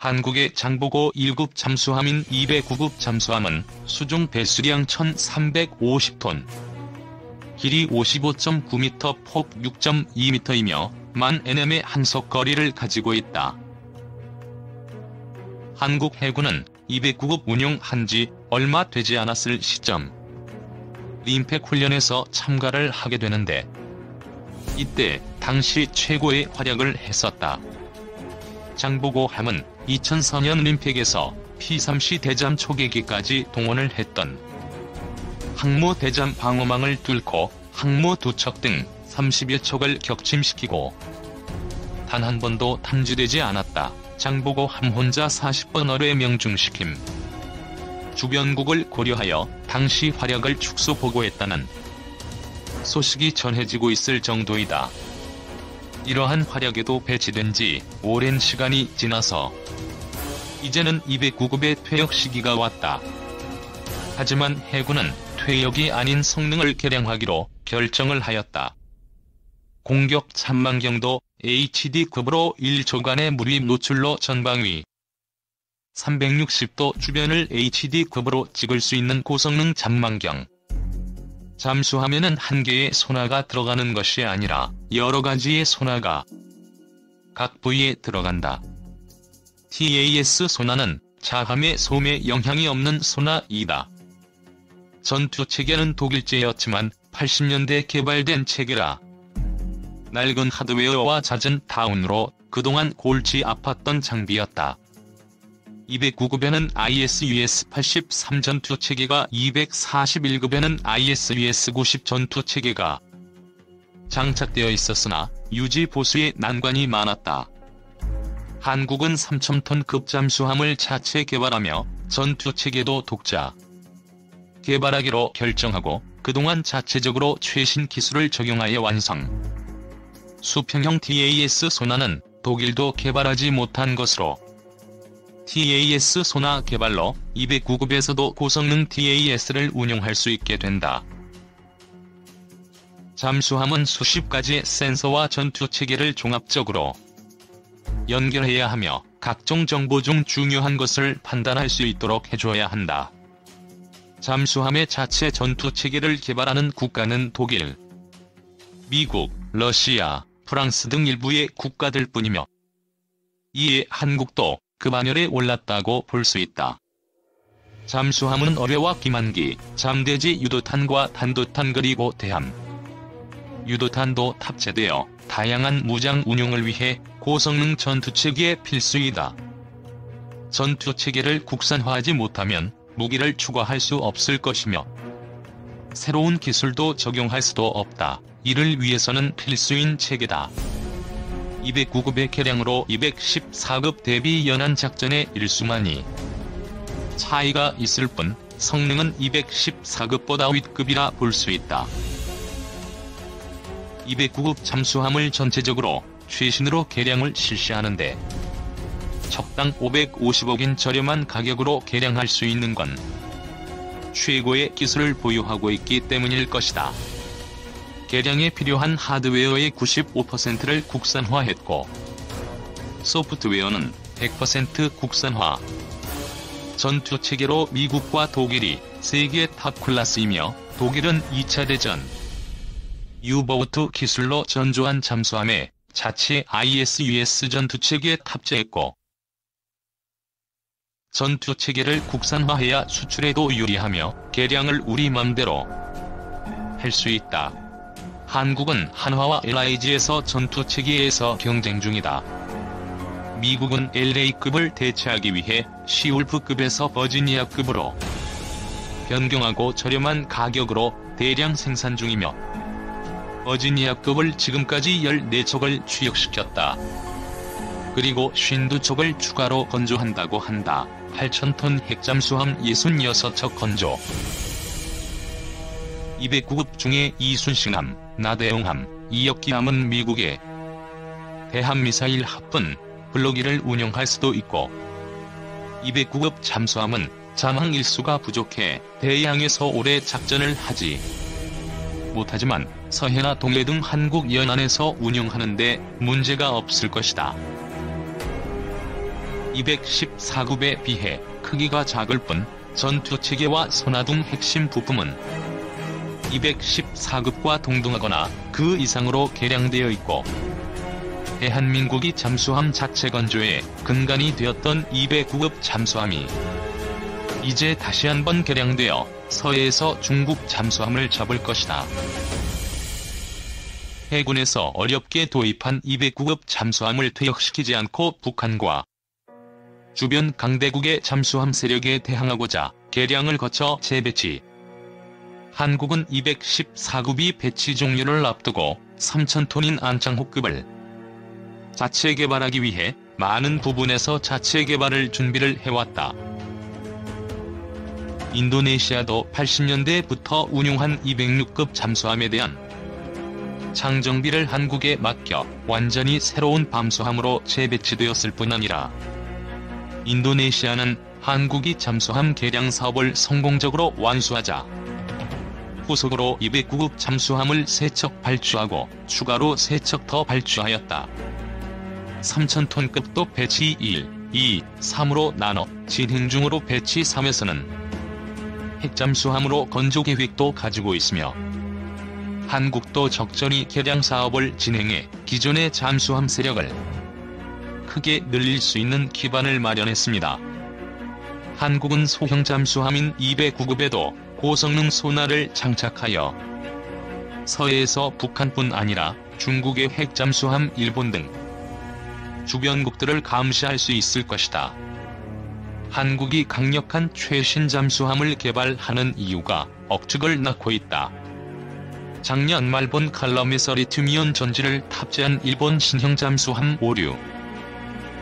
한국의 장보고 1급 잠수함인 209급 잠수함은 수중 배수량 1350톤, 길이 55.9m, 폭 6.2m이며 1000nm의 항속거리를 가지고 있다. 한국 해군은 209급 운용한 지 얼마 되지 않았을 시점 임팩 훈련에서 참가를 하게 되는데, 이때 당시 최고의 활약을 했었다. 장보고함은 2004년 올림픽에서 P-3C 대잠 초계기까지 동원을 했던 항모 대잠 방어망을 뚫고 항모 2척 등 30여 척을 격침시키고 단 한 번도 탐지되지 않았다. 장보고함 혼자 40번어를 명중시킴. 주변국을 고려하여 당시 활약을 축소 보고했다는 소식이 전해지고 있을 정도이다. 이러한 활약에도 배치된 지 오랜 시간이 지나서 이제는 209급의 퇴역 시기가 왔다. 하지만 해군은 퇴역이 아닌 성능을 개량하기로 결정을 하였다. 공격 참망경도 HD급으로 1초간의 무립 노출로 전방위 360도 주변을 HD급으로 찍을 수 있는 고성능 잠망경. 잠수함에는 한 개의 소나가 들어가는 것이 아니라 여러 가지의 소나가 각 부위에 들어간다. TAS 소나는 자함의 소음에 영향이 없는 소나이다. 전투 체계는 독일제였지만 80년대 개발된 체계라 낡은 하드웨어와 잦은 다운으로 그동안 골치 아팠던 장비였다. 209급에는 ISUS-83 전투체계가, 241급에는 ISUS-90 전투체계가 장착되어 있었으나 유지 보수에 난관이 많았다. 한국은 3000톤급 잠수함을 자체 개발하며 전투체계도 독자 개발하기로 결정하고 그동안 자체적으로 최신 기술을 적용하여 완성. 수평형 TAS 소나는 독일도 개발하지 못한 것으로 TAS 소나 개발로 209급에서도 고성능 TAS를 운용할 수 있게 된다. 잠수함은 수십 가지의 센서와 전투체계를 종합적으로 연결해야 하며 각종 정보 중 중요한 것을 판단할 수 있도록 해줘야 한다. 잠수함의 자체 전투체계를 개발하는 국가는 독일, 미국, 러시아, 프랑스 등 일부의 국가들 뿐이며 이에 한국도 그 반열에 올랐다고 볼 수 있다. 잠수함은 어뢰와 기만기, 잠대지 유도탄과 단도탄 그리고 대함, 유도탄도 탑재되어 다양한 무장 운용을 위해 고성능 전투체계의 필수이다. 전투체계를 국산화하지 못하면 무기를 추가할 수 없을 것이며 새로운 기술도 적용할 수도 없다. 이를 위해서는 필수인 체계다. 209급의 개량으로 214급 대비 연안 작전의 일수만이 차이가 있을 뿐 성능은 214급보다 윗급이라 볼 수 있다. 209급 잠수함을 전체적으로 최신으로 개량을 실시하는데 척당 550억인 저렴한 가격으로 개량할 수 있는 건 최고의 기술을 보유하고 있기 때문일 것이다. 개량에 필요한 하드웨어의 95%를 국산화했고 소프트웨어는 100% 국산화. 전투체계로 미국과 독일이 세계 탑 클래스이며 독일은 2차 대전 U-보트 기술로 전조한 잠수함에 자체 ISUS 전투체계에 탑재했고 전투체계를 국산화해야 수출에도 유리하며 개량을 우리 맘대로 할 수 있다. 한국은 한화와 LIG에서 전투체계에서 경쟁 중이다. 미국은 LA급을 대체하기 위해 시울프급에서 버지니아급으로 변경하고 저렴한 가격으로 대량 생산 중이며 버지니아급을 지금까지 14척을 취역시켰다. 그리고 52척을 추가로 건조한다고 한다. 8000톤 핵잠수함 66척 건조. 209급 중에 이순신함, 나대용함, 이역기함은 미국의 대한미사일 합분, 블로기를 운용할 수도 있고 209급 잠수함은 잠항 일수가 부족해 대양에서 오래 작전을 하지 못하지만 서해나 동해 등 한국 연안에서 운용하는데 문제가 없을 것이다. 214급에 비해 크기가 작을 뿐 전투체계와 손아등 핵심 부품은 214급과 동등하거나 그 이상으로 개량되어 있고, 대한민국이 잠수함 자체 건조의 근간이 되었던 209급 잠수함이 이제 다시 한번 개량되어 서해에서 중국 잠수함을 잡을 것이다. 해군에서 어렵게 도입한 209급 잠수함을 퇴역시키지 않고 북한과 주변 강대국의 잠수함 세력에 대항하고자 개량을 거쳐 재배치. 한국은 214급이 배치 종료를 앞두고 3,000톤인 안창호급을 자체 개발하기 위해 많은 부분에서 자체 개발을 준비를 해왔다. 인도네시아도 80년대부터 운용한 206급 잠수함에 대한 장정비를 한국에 맡겨 완전히 새로운 잠수함으로 재배치되었을 뿐 아니라, 인도네시아는 한국이 잠수함 개량 사업을 성공적으로 완수하자 후속으로 209급 잠수함을 3척 발주하고 추가로 3척 더 발주하였다. 3,000톤급도 배치 1, 2, 3으로 나눠 진행 중으로 배치 3에서는 핵잠수함으로 건조 계획도 가지고 있으며, 한국도 적절히 개량 사업을 진행해 기존의 잠수함 세력을 크게 늘릴 수 있는 기반을 마련했습니다. 한국은 소형 잠수함인 209급에도 고성능 소나를 장착하여 서해에서 북한뿐 아니라 중국의 핵잠수함 일본 등 주변국들을 감시할 수 있을 것이다. 한국이 강력한 최신 잠수함을 개발하는 이유가 억측을 낳고 있다. 작년 말 본 칼럼에서 리튬이온 전지를 탑재한 일본 신형 잠수함 오류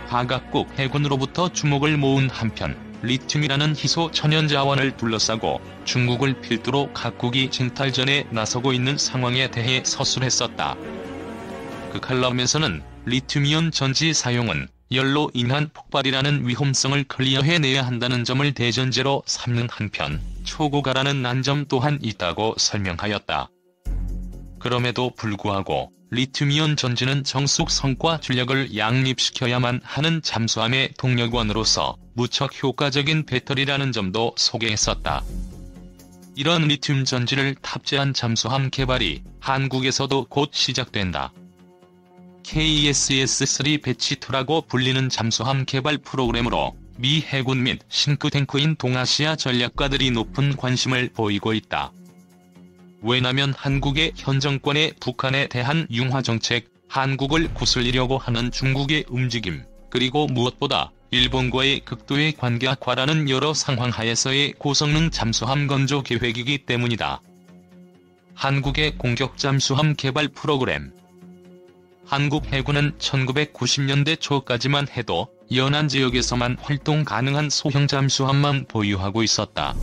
가각국 해군으로부터 주목을 모은 한편, 리튬이라는 희소 천연자원을 둘러싸고 중국을 필두로 각국이 쟁탈전에 나서고 있는 상황에 대해 서술했었다. 그 칼럼에서는 리튬이온 전지 사용은 열로 인한 폭발이라는 위험성을 클리어해내야 한다는 점을 대전제로 삼는 한편, 초고가라는 난점 또한 있다고 설명하였다. 그럼에도 불구하고 리튬이온 전지는 정숙성과 출력을 양립시켜야만 하는 잠수함의 동력원으로서 무척 효과적인 배터리라는 점도 소개했었다. 이런 리튬 전지를 탑재한 잠수함 개발이 한국에서도 곧 시작된다. KESS-3 배치2라고 불리는 잠수함 개발 프로그램으로 미 해군 및 싱크탱크인 동아시아 전략가들이 높은 관심을 보이고 있다. 왜냐면 한국의 현 정권의 북한에 대한 융화정책, 한국을 구슬리려고 하는 중국의 움직임, 그리고 무엇보다 일본과의 극도의 관계 악화라는 여러 상황 하에서의 고성능 잠수함 건조 계획이기 때문이다. 한국의 공격 잠수함 개발 프로그램. 한국 해군은 1990년대 초까지만 해도 연안 지역에서만 활동 가능한 소형 잠수함만 보유하고 있었다.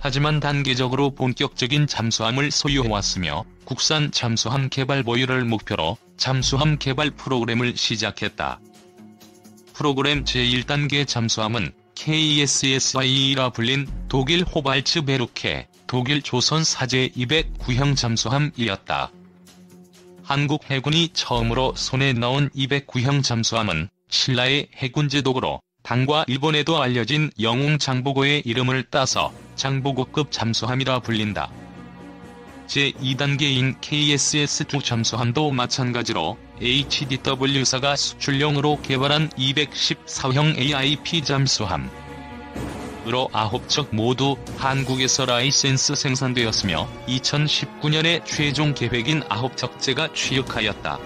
하지만 단계적으로 본격적인 잠수함을 소유해왔으며 국산 잠수함 개발 보유를 목표로 잠수함 개발 프로그램을 시작했다. 프로그램 제1단계 잠수함은 KESSI라 불린 독일 호발츠 베루케, 독일 조선 사제 209형 잠수함이었다. 한국 해군이 처음으로 손에 넣은 209형 잠수함은 신라의 해군 제독으로 당과 일본에도 알려진 영웅 장보고의 이름을 따서 장보고급 잠수함이라 불린다. 제2단계인 KSS-2 잠수함도 마찬가지로 HDW사가 수출용으로 개발한 214형 AIP 잠수함으로 9척 모두 한국에서 라이센스 생산되었으며 2019년에 최종 계획인 9척째가 취역하였다.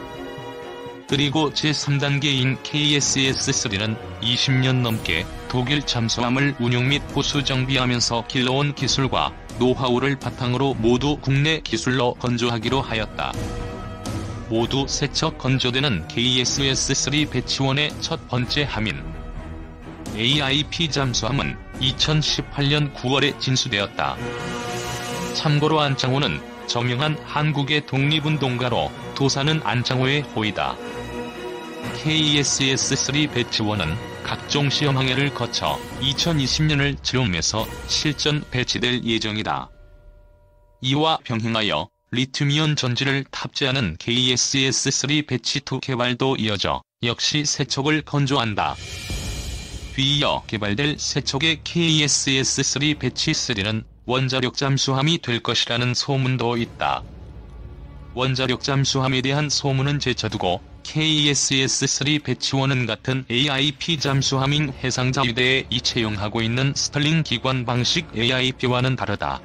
그리고 제3단계인 KSS-3는 20년 넘게 독일 잠수함을 운용 및 보수 정비하면서 길러온 기술과 노하우를 바탕으로 모두 국내 기술로 건조하기로 하였다. 모두 3척 건조되는 KSS-3 배치원의 첫 번째 함인 AIP 잠수함은 2018년 9월에 진수되었다. 참고로 안창호는 정형한 한국의 독립운동가로 도사는 안창호의 호이다. KESS-3 배치원은 각종 시험 항해를 거쳐 2020년을 즈음에서 실전 배치될 예정이다. 이와 병행하여 리튬이온 전지를 탑재하는 KESS-3 배치2 개발도 이어져 역시 3척을 건조한다. 뒤이어 개발될 새 척의 KSS-3 배치 3는 원자력 잠수함이 될 것이라는 소문도 있다. 원자력 잠수함에 대한 소문은 제쳐두고 KSS-3 배치 1은 같은 AIP 잠수함인 해상자위대에 채용하고 있는 스털링 기관 방식 AIP와는 다르다.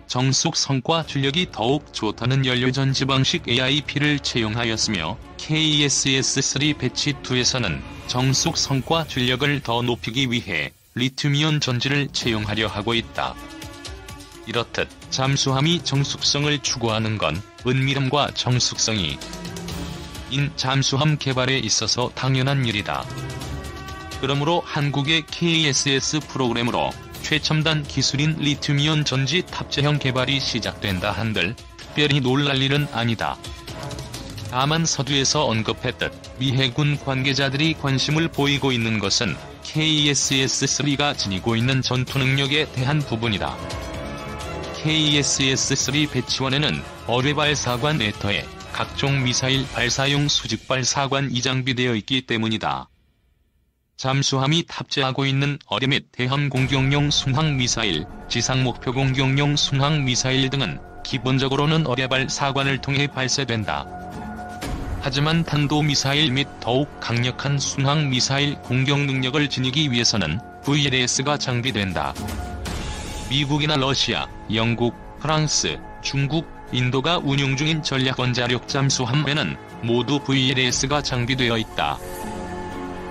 정숙 성과 출력이 더욱 좋다는 연료전지 방식 AIP를 채용하였으며 KSS-3 배치 2에서는 정숙 성과 출력을 더 높이기 위해 리튬이온 전지를 채용하려 하고 있다. 이렇듯 잠수함이 정숙성을 추구하는 건 은밀함과 정숙성이 인 잠수함 개발에 있어서 당연한 일이다. 그러므로 한국의 KSS 프로그램으로 최첨단 기술인 리튬이온 전지 탑재형 개발이 시작된다 한들 특별히 놀랄 일은 아니다. 다만 서두에서 언급했듯 미 해군 관계자들이 관심을 보이고 있는 것은 KSS-3가 지니고 있는 전투 능력에 대한 부분이다. KSS-3 배치원에는 어뢰 발사관 에터에 각종 미사일 발사용 수직 발사관이 장비되어 있기 때문이다. 잠수함이 탑재하고 있는 어뢰 및 대함 공격용 순항미사일, 지상 목표 공격용 순항미사일 등은 기본적으로는 어뢰 발사관을 통해 발사된다. 하지만 탄도미사일 및 더욱 강력한 순항미사일 공격 능력을 지니기 위해서는 VLS가 장비된다. 미국이나 러시아, 영국, 프랑스, 중국, 인도가 운용 중인 전략원자력 잠수함에는 모두 VLS가 장비되어 있다.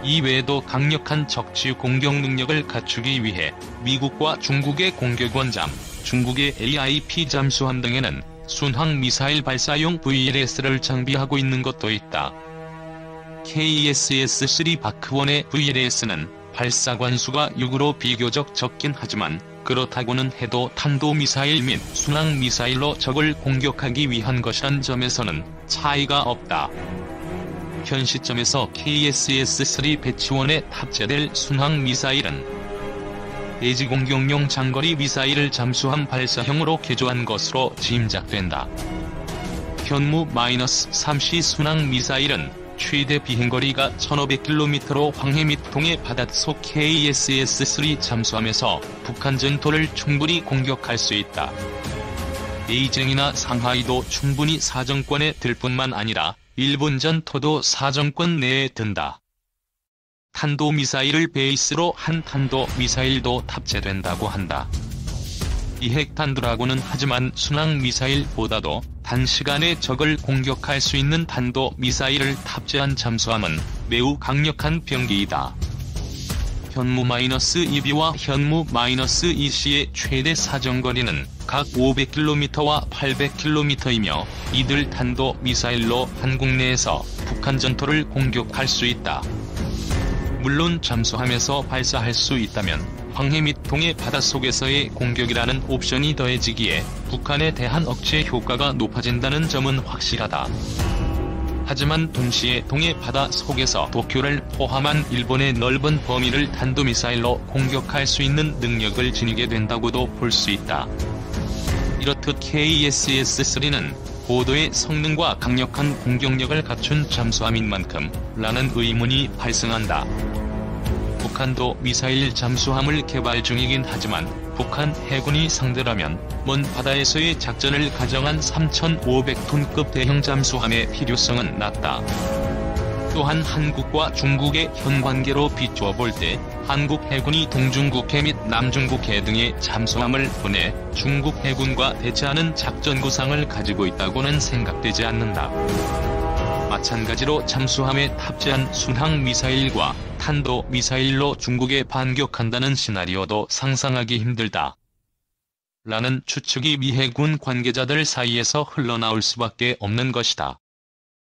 이외에도 강력한 적지 공격 능력을 갖추기 위해 미국과 중국의 공격원잠, 중국의 AIP 잠수함 등에는 순항미사일 발사용 VLS를 장비하고 있는 것도 있다. KSS-3 마크1의 VLS는 발사관 수가 6으로 비교적 적긴 하지만 그렇다고는 해도 탄도미사일 및 순항미사일로 적을 공격하기 위한 것이란 점에서는 차이가 없다. 현 시점에서 KSS-3 배치원에 탑재될 순항미사일은 대지공격용 장거리 미사일을 잠수함 발사형으로 개조한 것으로 짐작된다. 현무-3C 순항미사일은 최대 비행거리가 1500km로 황해 및 동해 바닷속 KSS-3 잠수함에서 북한 전토를 충분히 공격할 수 있다. 베이징이나 상하이도 충분히 사정권에 들 뿐만 아니라 일본 전토도 사정권 내에 든다. 탄도미사일을 베이스로 한 탄도미사일도 탑재된다고 한다. 이 핵탄두라고는 하지만 순항미사일보다도 단시간에 적을 공격할 수 있는 탄도미사일을 탑재한 잠수함은 매우 강력한 병기이다. 현무-2B와 현무-2C의 최대 사정거리는 각 500km와 800km이며 이들 탄도미사일로 한국 내에서 북한 전토를 공격할 수 있다. 물론 잠수함에서 발사할 수 있다면 황해 및 동해 바닷속에서의 공격이라는 옵션이 더해지기에 북한에 대한 억제 효과가 높아진다는 점은 확실하다. 하지만 동시에 동해 바닷속에서 도쿄를 포함한 일본의 넓은 범위를 탄도미사일로 공격할 수 있는 능력을 지니게 된다고도 볼 수 있다. 이렇듯 KSS-3는 고도의 성능과 강력한 공격력을 갖춘 잠수함인 만큼 라는 의문이 발생한다. 북한도 미사일 잠수함을 개발 중이긴 하지만 북한 해군이 상대라면 먼 바다에서의 작전을 가정한 3,500톤급 대형 잠수함의 필요성은 낮다. 또한 한국과 중국의 현 관계로 비추어 볼 때 한국 해군이 동중국해 및 남중국해 등의 잠수함을 보내 중국 해군과 대치하는 작전 구상을 가지고 있다고는 생각되지 않는다. 마찬가지로 잠수함에 탑재한 순항미사일과 탄도미사일로 중국에 반격한다는 시나리오도 상상하기 힘들다. 라는 추측이 미 해군 관계자들 사이에서 흘러나올 수밖에 없는 것이다.